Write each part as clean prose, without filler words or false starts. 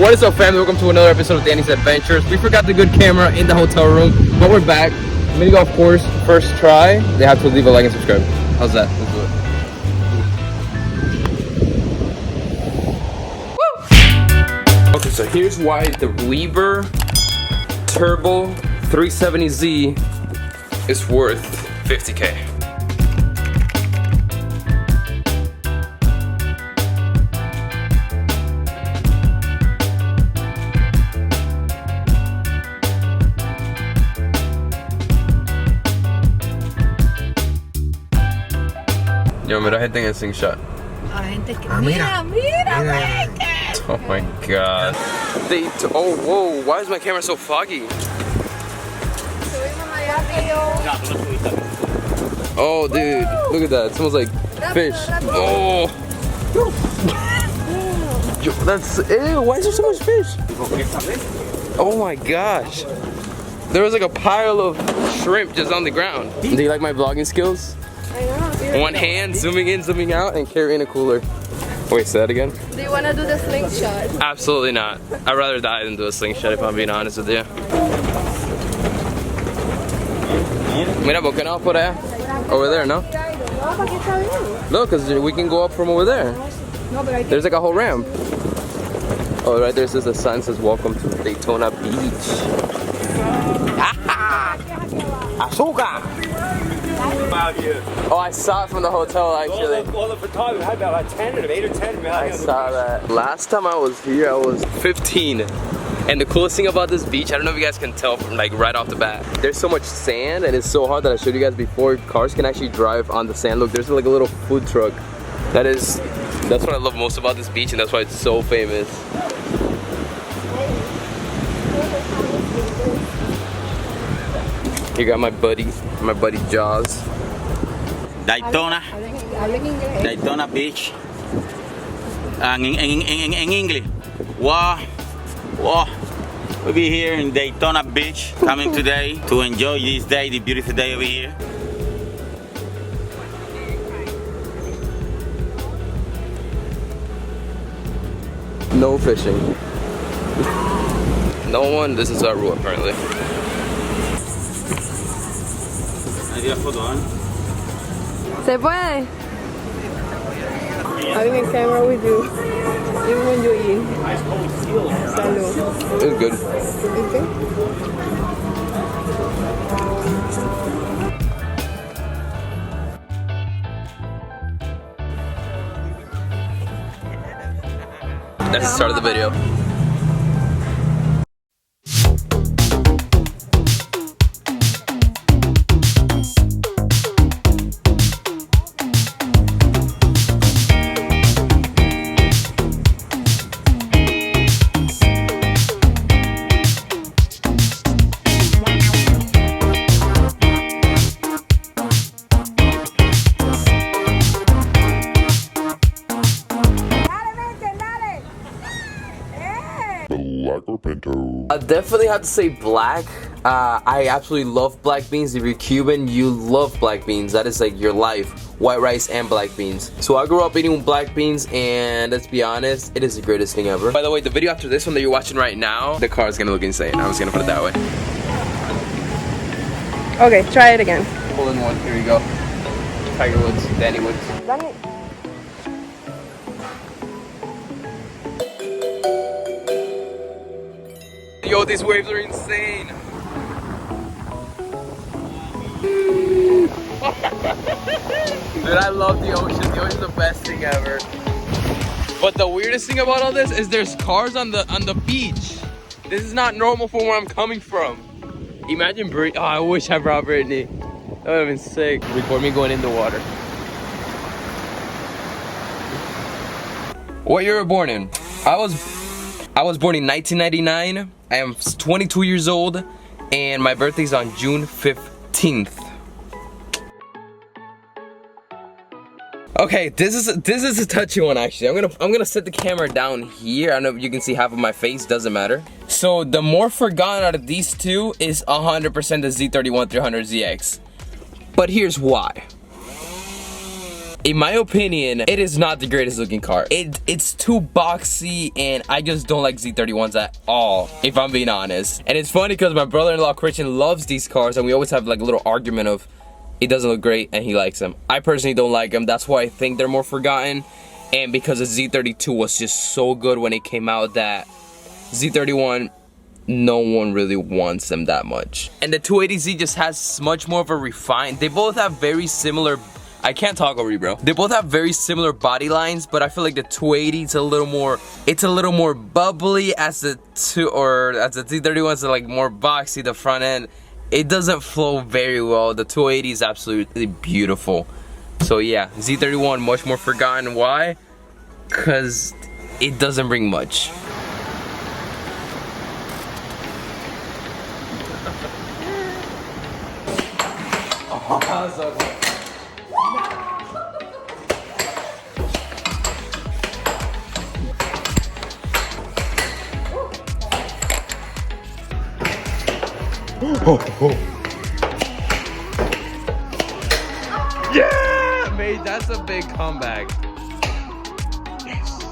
What is up, family? Welcome to another episode of Danny's Adventures. We forgot the good camera in the hotel room, but we're back. Mini golf course, first try. They have to leave a like and subscribe. How's that? Let's do it. Woo! Okay, so here's why the WEBER Turbo 370Z is worth 50K. Yo, mira gente en el slingshot. Mira. Oh my god. Oh, whoa, why is my camera so foggy? Oh, dude, look at that. It smells like fish. Oh. Yo, that's, ew, why is there so much fish? Oh my gosh. There was like a pile of shrimp just on the ground. Do you like my vlogging skills? I know. One hand, zooming in, zooming out, and carrying a cooler. Wait, say that again? Do you want to do the slingshot? Absolutely not. I'd rather die than do a slingshot if I'm being honest with you. Mira, ¿por qué no por allá? Over there, no? No, because we can go up from over there. There's like a whole ramp. Oh, right there's just a sign that says welcome to Daytona Beach. Azúcar! Oh, I saw it from the hotel actually. All the time we had about like 10 of them, 8 or 10 of them. I saw that. Last time I was here, I was 15. And the coolest thing about this beach, I don't know if you guys can tell from like right off the bat. There's so much sand and it's so hard that I showed you guys before. Cars can actually drive on the sand. Look, there's like a little food truck. That's what I love most about this beach, and that's why it's so famous. You got my buddy Jaws. Daytona Beach. In English. Wow. We'll be here in Daytona Beach, coming today to enjoy this day, the beautiful day over here. No fishing. No one, this is our rule apparently. ¿Se puede? Having a camera with you, even when you eat. Salud. It's good. Okay. That's the start of the video. Black or pinto? I definitely have to say black. I absolutely love black beans. If you're Cuban, you love black beans. That is like your life. White rice and black beans. So I grew up eating black beans, and let's be honest, it is the greatest thing ever. By the way, the video after this one that you're watching right now, the car is gonna look insane. I was gonna put it that way. Okay, try it again. Pull in one. Here we go. Tiger Woods, Danny Woods. Danny. Yo, these waves are insane. Dude, I love the ocean. The ocean's the best thing ever. But the weirdest thing about all this is there's cars on the beach. This is not normal from where I'm coming from. Imagine Britney. Oh, I wish I brought Britney. That would have been sick. Record me going in the water. What year were you born in? I was born in 1999. I am 22 years old, and my birthday's on June 15th. Okay, this is a touchy one actually. I'm gonna set the camera down here. I don't know if you can see half of my face, doesn't matter. So the more forgotten out of these two is 100% the Z31 300ZX. But here's why. in my opinion, it is not the greatest looking car. It's too boxy, and I just don't like Z31s at all, if I'm being honest. And it's funny because my brother-in-law Christian loves these cars, and we always have like a little argument of it doesn't look great and he likes them. I personally don't like them. That's why I think they're more forgotten. And because the Z32 was just so good when it came out, that Z31, no one really wants them that much. And the 280Z just has much more of a refined. They both have very similar, I can't talk over you, bro. They both have very similar body lines, but I feel like the 280 it's a little more bubbly, as the Z31's like more boxy, the front end. It doesn't flow very well. The 280 is absolutely beautiful. So yeah, Z31 much more forgotten. Why? Cause it doesn't bring much. Yeah, mate, that's a big comeback. Yes.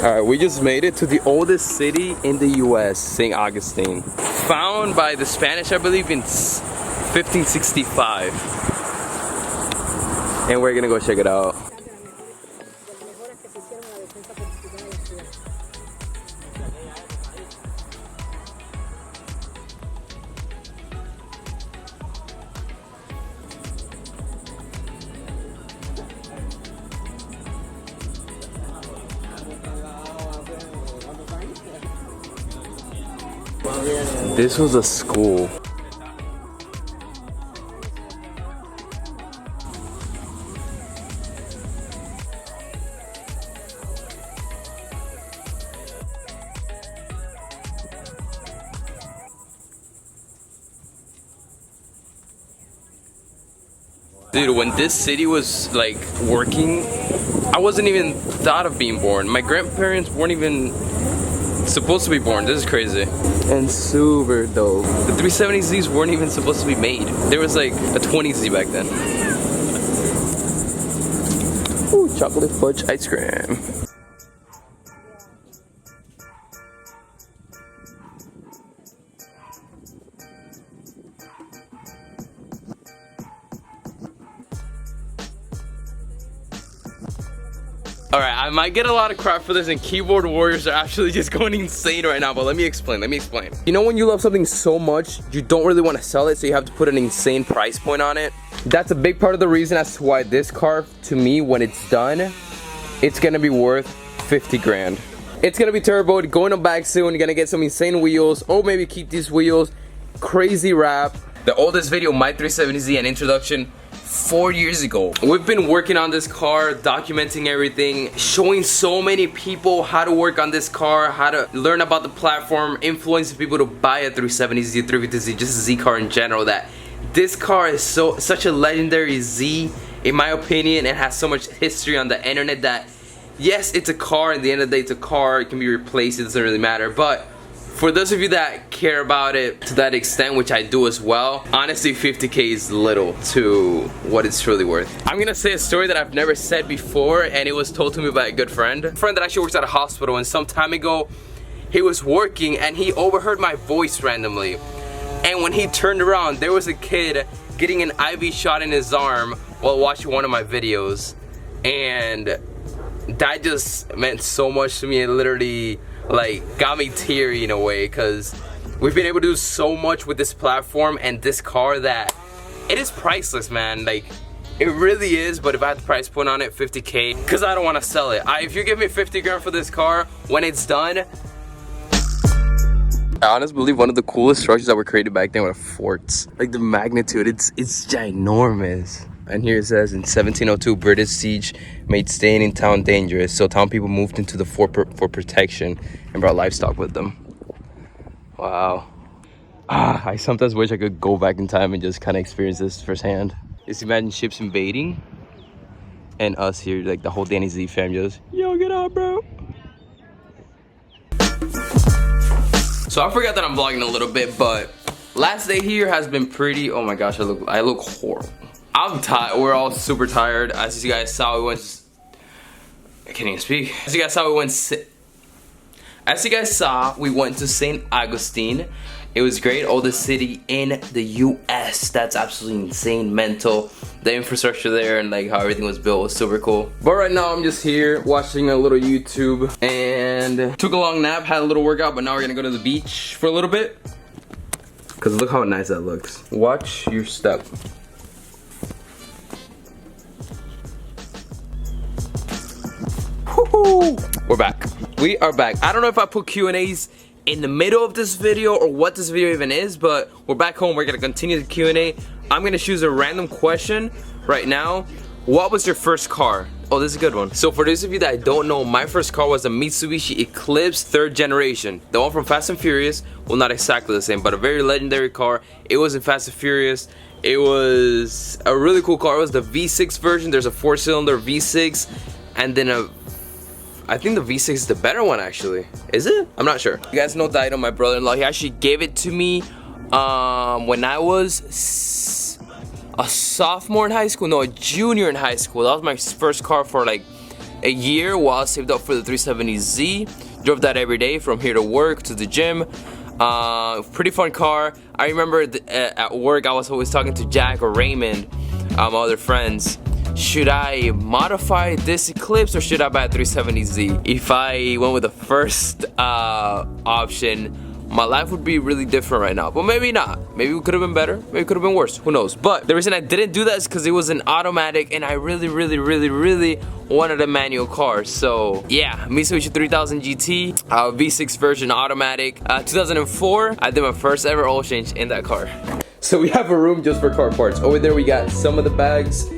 All right, we just made it to the oldest city in the US, St. Augustine. Found by the Spanish, I believe, in 1565. And we're gonna go check it out. This was a school. Dude, when this city was like working, I wasn't even thought of being born. My grandparents weren't even supposed to be born. This is crazy. And super dope. The 370Zs weren't even supposed to be made. There was like a 20Z back then. Ooh, chocolate fudge ice cream. Alright, I might get a lot of crap for this, and keyboard warriors are actually just going insane right now, but let me explain. You know when you love something so much, you don't really want to sell it, so you have to put an insane price point on it? That's a big part of the reason as to why this car, to me, when it's done, it's gonna be worth 50 grand. It's gonna be turboed, going to back soon, you're gonna get some insane wheels, or maybe keep these wheels, crazy wrap. The oldest video, my 370Z, an introduction, 4 years ago. We've been working on this car, documenting everything, showing so many people how to work on this car, how to learn about the platform, influencing people to buy a 370Z, 350Z, just a Z car in general. That this car is such a legendary Z, in my opinion, and has so much history on the internet that yes, it's a car, at the end of the day it's a car, it can be replaced, it doesn't really matter, but for those of you that care about it to that extent, which I do as well, honestly 50K is little to what it's truly worth. I'm gonna say a story that I've never said before, and it was told to me by a good friend. A friend that actually works at a hospital, and some time ago, he was working and he overheard my voice randomly. And when he turned around, there was a kid getting an IV shot in his arm while watching one of my videos. And that just meant so much to me. It literally like got me teary in a way, because we've been able to do so much with this platform and this car that it is priceless, man. Like it really is. But if I had the price point on it, 50K, because I don't want to sell it. If you give me 50 grand for this car when it's done, I honestly believe one of the coolest structures that were created back then were forts. Like the magnitude, it's ginormous. And here it says, in 1702, British siege made staying in town dangerous, so town people moved into the fort for protection and brought livestock with them. Wow. I sometimes wish I could go back in time and just kind of experience this firsthand. Just imagine ships invading and us here, like the whole Danny Z fam just, yo, get out, bro. So I forgot that I'm vlogging a little bit, but last day here has been pretty. Oh my gosh, I look horrible. I'm tired. We're all super tired. As you guys saw, I can't even speak. As you guys saw, we went to St. Augustine. It was great. Oldest city in the US. That's absolutely insane, mental. The infrastructure there and like how everything was built was super cool. But right now I'm just here watching a little YouTube and took a long nap, had a little workout, but now we're gonna go to the beach for a little bit. Cause look how nice that looks. Watch your step. We're back. We are back. I don't know if I put Q&As in the middle of this video or what this video even is, but we're back home. We're gonna continue the Q&A. I'm gonna choose a random question right now. What was your first car? Oh, this is a good one. So for those of you that don't know, my first car was a Mitsubishi Eclipse 3rd generation. The one from Fast and Furious. Well, not exactly the same, but a very legendary car. It was in Fast and Furious. It was a really cool car. It was the V6 version. There's a 4-cylinder V6 and then I think the V6 is the better one actually. Is it? I'm not sure. You guys know Dido, my brother-in-law. He actually gave it to me when I was a sophomore in high school. No, a junior in high school. That was my first car for like a year while I saved up for the 370Z. Drove that every day from here to work, to the gym. Pretty fun car. I remember at work I was always talking to Jack or Raymond, my other friends. Should I modify this Eclipse or should I buy a 370Z? If I went with the first option, my life would be really different right now. But maybe not. Maybe it could have been better. Maybe it could have been worse. Who knows? But the reason I didn't do that is because it was an automatic and I really wanted a manual car. So yeah, Mitsubishi 3000 GT, V6 version automatic. 2004, I did my first ever oil change in that car. So we have a room just for car parts. Over there we got some of the bags.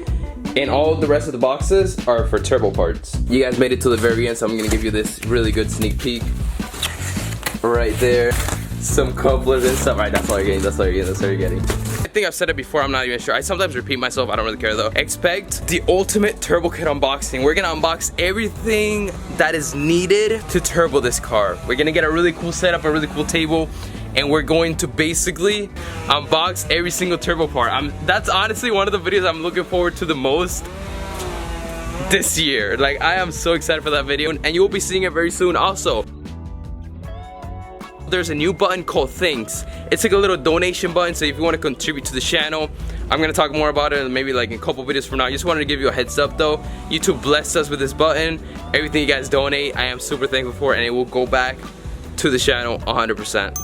And all of the rest of the boxes are for turbo parts. You guys made it to the very end, so I'm gonna give you this really good sneak peek. Right there. Some couplers and stuff. Alright, that's all you're getting, that's all you're getting, that's all you're getting. I think I've said it before, I'm not even sure. I sometimes repeat myself, I don't really care though. Expect the ultimate turbo kit unboxing. We're gonna unbox everything that is needed to turbo this car. We're gonna get a really cool setup, a really cool table. And we're going to basically unbox every single turbo part. That's honestly one of the videos I'm looking forward to the most this year. Like, I am so excited for that video, and you will be seeing it very soon also. There's a new button called Thanks. It's like a little donation button, so if you want to contribute to the channel, I'm gonna talk more about it maybe like in a couple videos from now. I just wanted to give you a heads up though. YouTube blessed us with this button. Everything you guys donate, I am super thankful for, and it will go back to the channel 100%.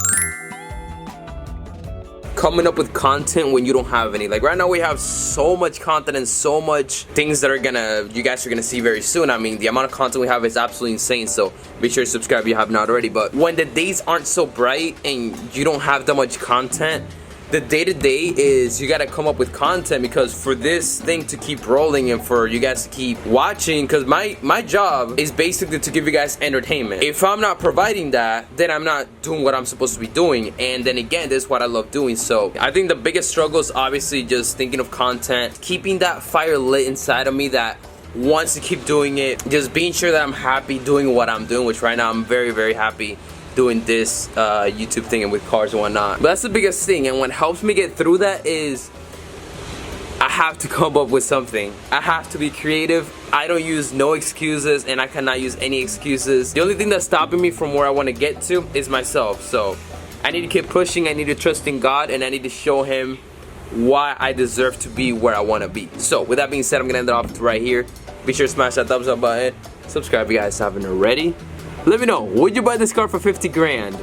Coming up with content when you don't have any. Like right now we have so much content and so much things that you guys are gonna see very soon. I mean, the amount of content we have is absolutely insane, so be sure to subscribe if you have not already. But when the days aren't so bright and you don't have that much content, the day-to-day is you gotta come up with content, because for this thing to keep rolling and for you guys to keep watching, because my job is basically to give you guys entertainment. If I'm not providing that, then I'm not doing what I'm supposed to be doing, and then again, this is what I love doing. So I think the biggest struggle is obviously just thinking of content, keeping that fire lit inside of me that wants to keep doing it, just being sure that I'm happy doing what I'm doing, which right now I'm very happy doing this YouTube thing and with cars and whatnot. But that's the biggest thing, and what helps me get through that is I have to come up with something. I have to be creative. I don't use no excuses, and I cannot use any excuses. The only thing that's stopping me from where I want to get to is myself. So I need to keep pushing, I need to trust in God, and I need to show him why I deserve to be where I want to be. So with that being said, I'm gonna end it off right here. Be sure to smash that thumbs up button. Subscribe if you guys haven't already. Let me know, would you buy this car for 50 grand?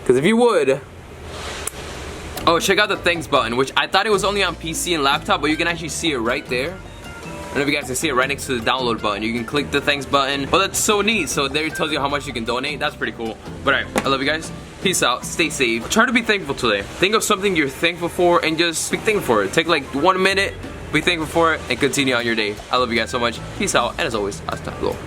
Because if you would, oh, check out the thanks button, which I thought it was only on PC and laptop, but you can actually see it right there. I don't know if you guys can see it right next to the download button. You can click the thanks button. Well, that's so neat. So there it tells you how much you can donate. That's pretty cool. But alright, I love you guys. Peace out, stay safe. Try to be thankful today. Think of something you're thankful for and just be thankful for it. Take like 1 minute, be thankful for it, and continue on your day. I love you guys so much. Peace out, and as always, hasta luego.